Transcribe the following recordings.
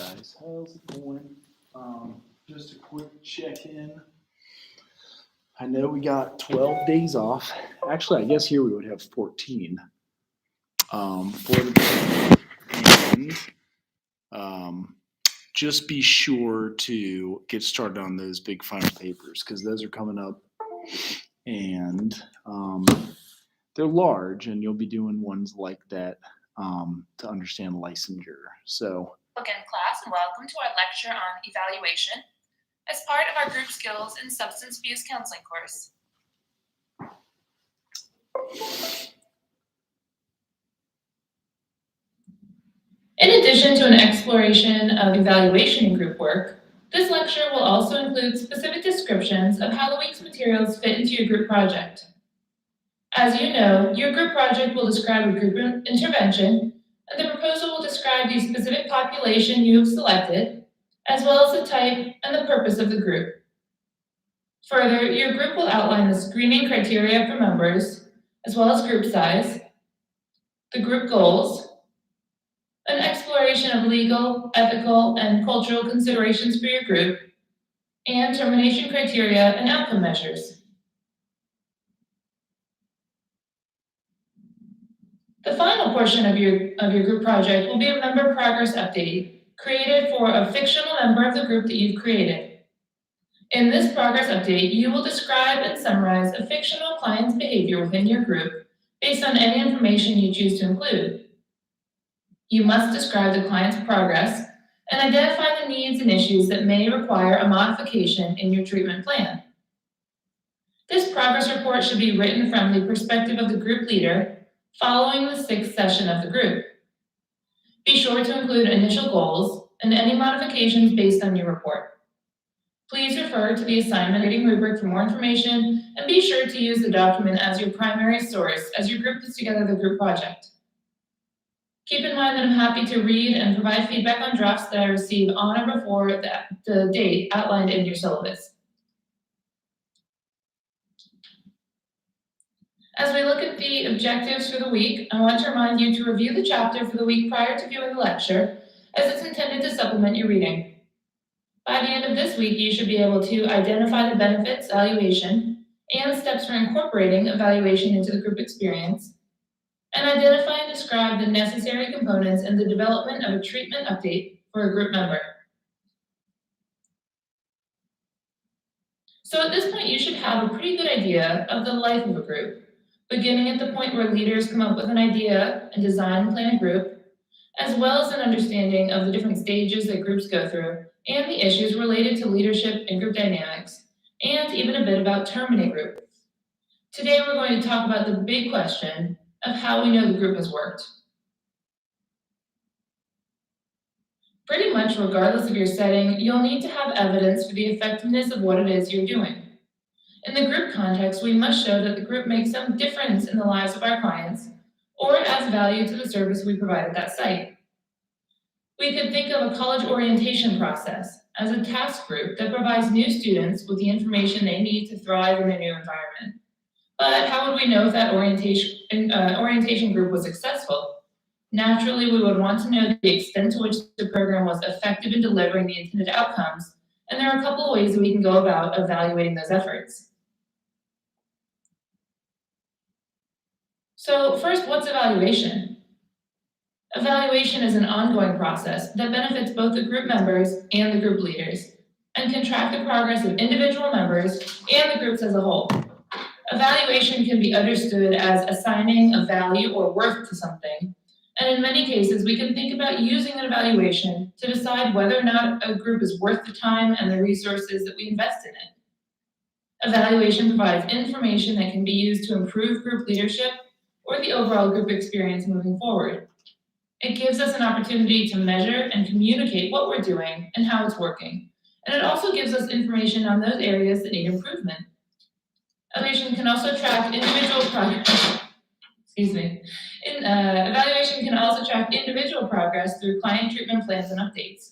guys, how's it going? Just a quick check-in. I know we got 12 days off. Actually, I guess here we would have 14 for the and just be sure to get started on those big final papers because those are coming up, and they're large, and you'll be doing ones like that to understand licensure. So. Again, class, and welcome to our lecture on evaluation as part of our group skills and substance abuse counseling course. In addition to an exploration of evaluation in group work, this lecture will also include specific descriptions of how the week's materials fit into your group project. As you know, your group project will describe a group intervention, and the proposal will describe the specific population you have selected, as well as the type and the purpose of the group. Further, your group will outline the screening criteria for members, as well as group size, the group goals, an exploration of legal, ethical, and cultural considerations for your group, and termination criteria and outcome measures. The final portion of your group project will be a member progress update created for a fictional member of the group that you've created. In this progress update, you will describe and summarize a fictional client's behavior within your group based on any information you choose to include. You must describe the client's progress and identify the needs and issues that may require a modification in your treatment plan. This progress report should be written from the perspective of the group leader following the 6th session of the group. Be sure to include initial goals and any modifications based on your report. Please refer to the assignment rating rubric for more information, and be sure to use the document as your primary source as your group puts together the group project. Keep in mind that I'm happy to read and provide feedback on drafts that I receive on or before the date outlined in your syllabus. As we look at the objectives for the week, I want to remind you to review the chapter for the week prior to viewing the lecture, as it's intended to supplement your reading. By the end of this week, you should be able to identify the benefits, evaluation, and steps for incorporating evaluation into the group experience, and identify and describe the necessary components in the development of a treatment update for a group member. So at this point, you should have a pretty good idea of the life of a group, beginning at the point where leaders come up with an idea and design and plan a group, as well as an understanding of the different stages that groups go through and the issues related to leadership and group dynamics, and even a bit about terming a group. Today, we're going to talk about the big question of how we know the group has worked. Pretty much regardless of your setting, you'll need to have evidence for the effectiveness of what it is you're doing. In the group context, we must show that the group makes some difference in the lives of our clients, or it adds value to the service we provide at that site. We could think of a college orientation process as a task group that provides new students with the information they need to thrive in their new environment. But how would we know if that orientation group was successful? Naturally, we would want to know the extent to which the program was effective in delivering the intended outcomes, and there are a couple of ways that we can go about evaluating those efforts. So first, what's evaluation? Evaluation is an ongoing process that benefits both the group members and the group leaders, and can track the progress of individual members and the groups as a whole. Evaluation can be understood as assigning a value or worth to something, and in many cases, we can think about using an evaluation to decide whether or not a group is worth the time and the resources that we invest in it. Evaluation provides information that can be used to improve group leadership or the overall group experience moving forward. It gives us an opportunity to measure and communicate what we're doing and how it's working, and it also gives us information on those areas that need improvement. Evaluation can also track individual progress. Evaluation can also track individual progress through client treatment plans and updates.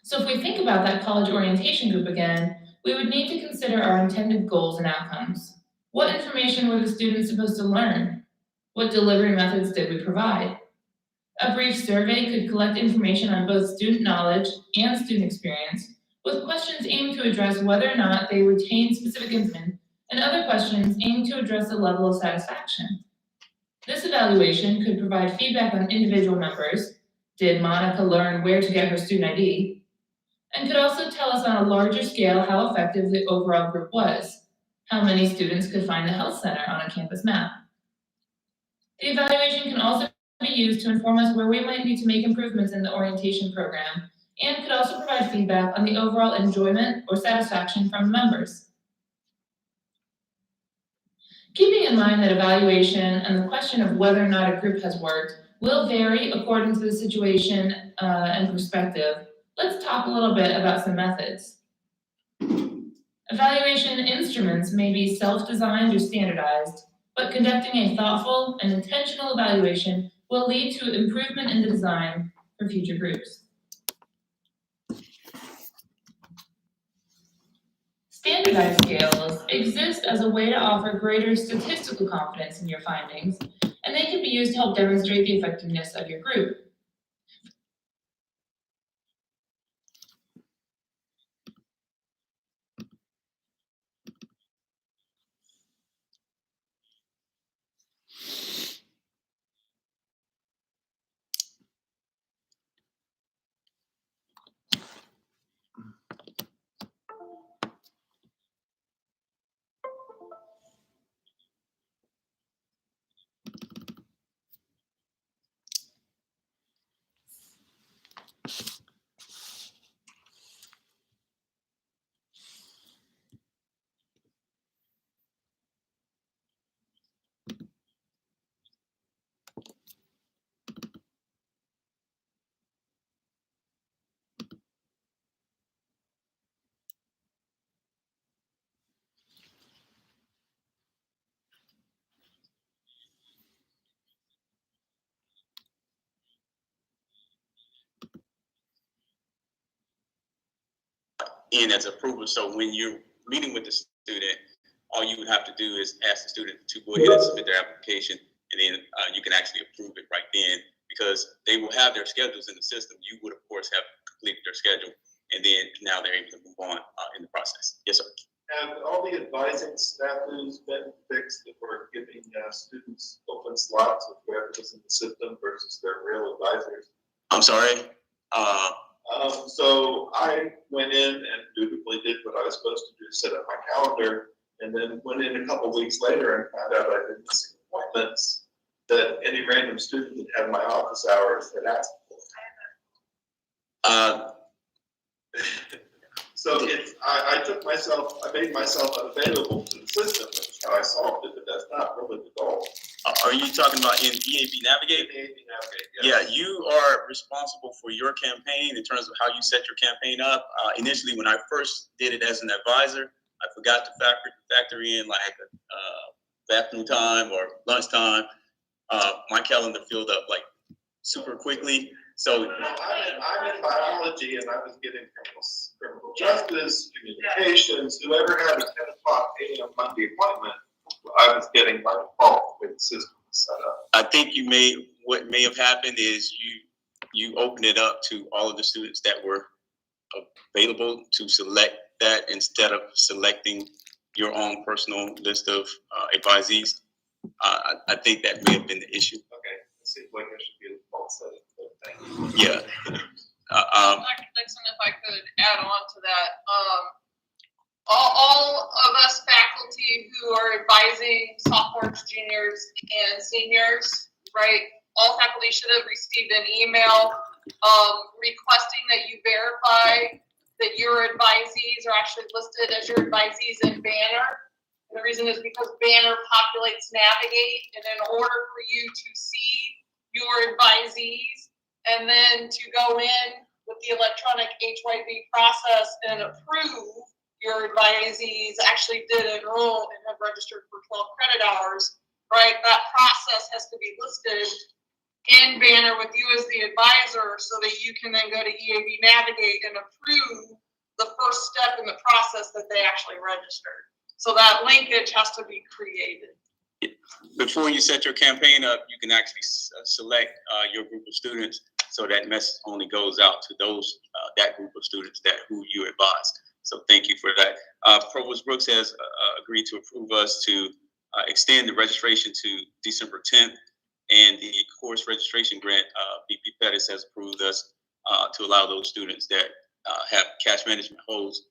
So if we think about that college orientation group again, we would need to consider our intended goals and outcomes. What information were the students supposed to learn? What delivery methods did we provide? A brief survey could collect information on both student knowledge and student experience, with questions aimed to address whether or not they retain specific information, and other questions aimed to address the level of satisfaction. This evaluation could provide feedback on individual members. Did Monica learn where to get her student ID? And could also tell us on a larger scale how effective the overall group was. How many students could find the health center on a campus map? The evaluation can also be used to inform us where we might need to make improvements in the orientation program, and could also provide feedback on the overall enjoyment or satisfaction from members. Keeping in mind that evaluation and the question of whether or not a group has worked will vary according to the situation and perspective, let's talk a little bit about some methods. Evaluation instruments may be self-designed or standardized, but conducting a thoughtful and intentional evaluation will lead to improvement in the design for future groups. Standardized scales exist as a way to offer greater statistical confidence in your findings, and they can be used to help demonstrate the effectiveness of your group. In as approval. So when you're meeting with the student, all you would have to do is ask the student to go ahead and submit their application, and then you can actually approve it right then, because they will have their schedules in the system. You would, of course, have completed their schedule, and then now they're able to move on in the process. Yes, sir. Have all the advising snafus been fixed that we're giving students open slots with whoever's in the system versus their real advisors? I'm sorry. So I went in and dutifully did what I was supposed to do, set up my calendar, and then went in a couple weeks later and found out I'd been missing appointments that any random student that had my office hours had asked for. So I made myself unavailable to the system. That's how I solved it, but that's not really the goal. Are you talking about in EAB Navigate? EAB Navigate, yes. Yeah, you are responsible for your campaign in terms of how you set your campaign up. Initially, when I first did it as an advisor, I forgot to factor in like bathroom time or lunchtime. My calendar filled up like super quickly. So I'm in biology, and I was getting criminal justice, communications, whoever had a 10 o'clock a.m. Monday appointment, I was getting by default with the system set up. I think what may have happened is you opened it up to all of the students that were available to select that instead of selecting your own personal list of advisees. I think that may have been the issue. Okay, let's see, like I should be a default setting. Yeah. Next one, if I could add on to that, all of us faculty who are advising sophomores, juniors, and seniors, right? All faculty should have received an email requesting that you verify that your advisees are actually listed as your advisees in Banner. And the reason is because Banner populates Navigate, and in order for you to see your advisees and then to go in with the electronic HYV process and approve your advisees actually did enroll and have registered for 12 credit hours, right? That process has to be listed in Banner with you as the advisor so that you can then go to EAB Navigate and approve the first step in the process that they actually registered. So that linkage has to be created. before you set your campaign up, you can actually select your group of students, so that message only goes out to those that group of students who you advise. So thank you for that. Provost Brooks has agreed to approve us to extend the registration to December 10th, and the course registration grant, BP Pettis has approved us to allow those students that have cash management holds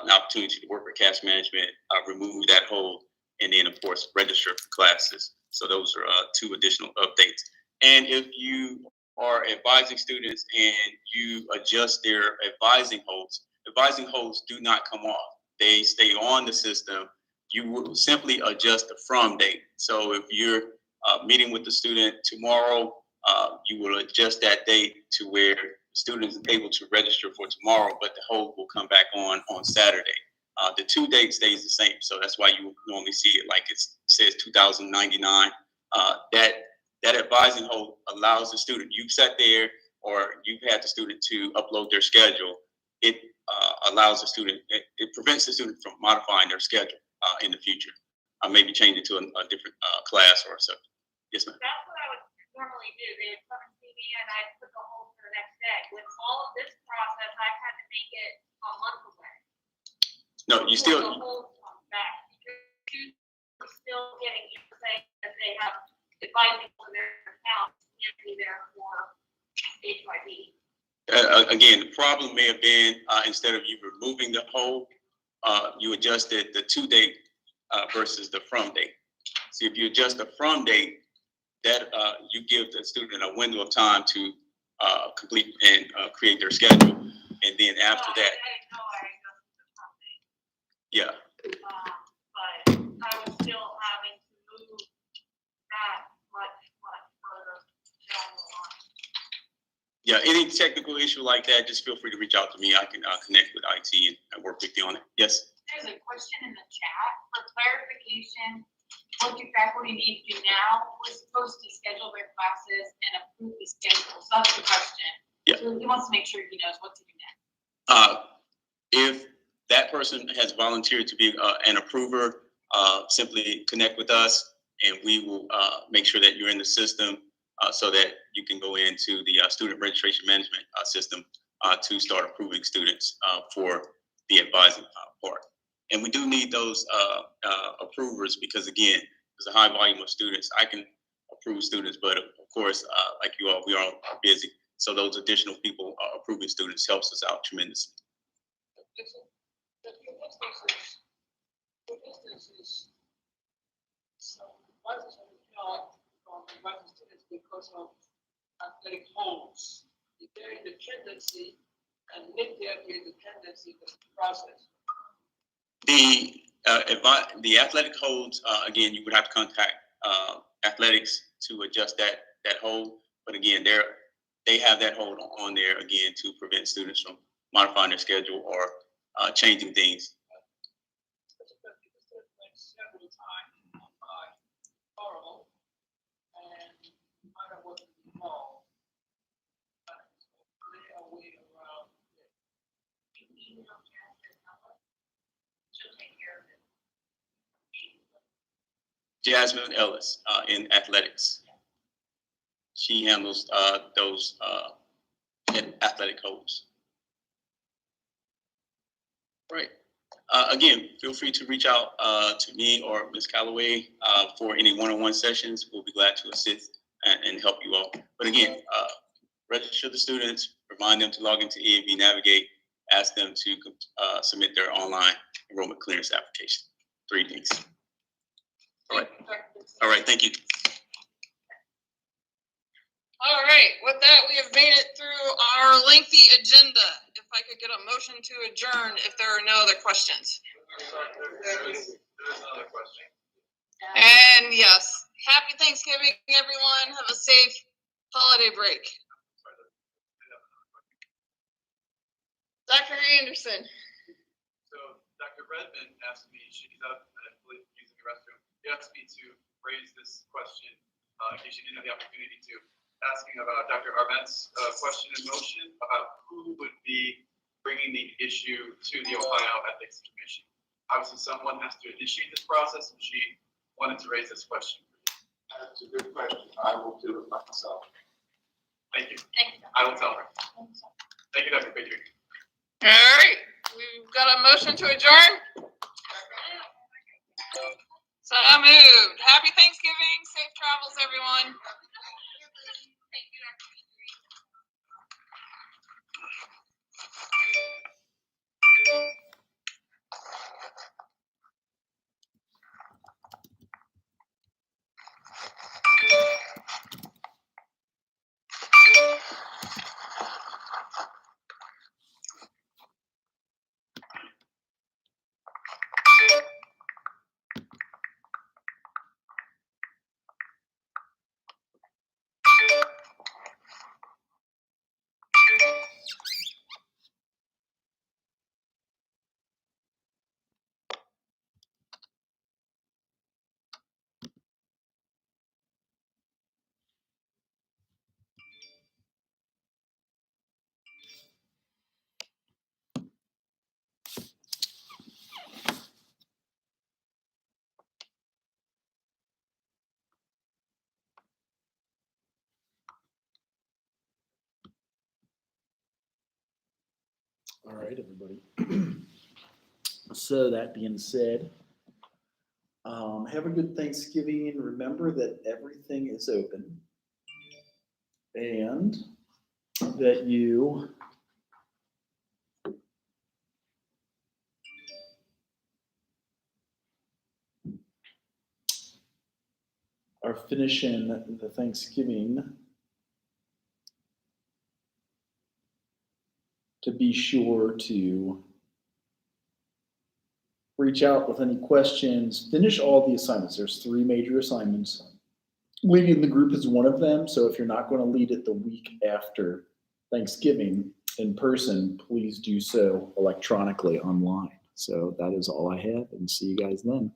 an opportunity to work with cash management, remove that hold, and then of course register for classes. So those are two additional updates. And if you are advising students and you adjust their advising holds do not come off. They stay on the system. You will simply adjust the from date. So if you're meeting with the student tomorrow, you will adjust that date to where the student is able to register for tomorrow, but the hold will come back on Saturday. The due date stays the same, so that's why you normally see it like it says 2099. That advising hold allows the student, you've sat there or you've had the student to upload their schedule. It allows the student, it prevents the student from modifying their schedule in the future. Maybe change it to a different class or something. Yes, ma'am. That's what I would normally do. They would come and see me and I'd put the hold for the next day. With all of this process, I've had to make it a month away. No, you still. The hold comes back. Students are still getting saying that they have advising on their accounts can't be there for HYB. Again, the problem may have been instead of you removing the hold, you adjusted the to date versus the from date. So if you adjust the from date, that you give the student a window of time to complete and create their schedule, and then after that, I didn't know I adjusted the from date. yeah. But I was still having to move that much further down the line. Yeah, any technical issue like that, just feel free to reach out to me. I can connect with IT and work with you on it. Yes. There's a question in the chat for clarification. What do faculty need to do now? We're supposed to schedule their classes and approve the schedule. So that's the question. Yeah. So he wants to make sure he knows what to do next. If that person has volunteered to be an approver, simply connect with us and we will make sure that you're in the system so that you can go into the student registration management system to start approving students for the advising part. And we do need those approvers because, again, there's a high volume of students. I can approve students, but of course, like you all, we are busy. So those additional people approving students helps us out tremendously. Because of athletic holds. Is there a dependency, and would there be a dependency in the process? The athletic holds, again, you would have to contact athletics to adjust that hold. But again, they have that hold on there again to prevent students from modifying their schedule or changing things. Several times on my oral, and I wasn't involved. There are way around it. She'll take care of it. Jasmine Ellis in athletics. She handles those athletic holds. Right. Again, feel free to reach out to me or Ms. Calloway for any one-on-one sessions. We'll be glad to assist and help you all. But again, register the students, remind them to log into EAB Navigate, ask them to submit their online enrollment clearance application. 3 things. All right. All right. Thank you. All right, with that, we have made it through our lengthy agenda. If I could get a motion to adjourn if there are no other questions. There's another question. And yes, happy Thanksgiving, everyone. Have a safe holiday break. Dr. Anderson. So Dr. Redmond asked me, she's up, I believe, using the restroom. He asked me to raise this question, in case you didn't have the opportunity to, asking about Dr. Arbenz' question in motion about who would be bringing the issue to the Ohio Ethics Commission. Obviously, someone has to initiate this process, and she wanted to raise this question for That's a good question. I will do it myself. Thank you. Thank you. I will tell her. Thank you, Dr. Patrick. All right, we've got a motion to adjourn. So moved. Happy Thanksgiving. Safe travels, everyone. Thank you, Dr. Petrie. All right, everybody. So that being said, have a good Thanksgiving and remember that everything is open and that you are finishing the Thanksgiving to be sure to reach out with any questions, finish all the assignments. There's 3 major assignments. Leading the group is one of them. So if you're not going to lead it the week after Thanksgiving in person, please do so electronically online. So that is all I have and see you guys then.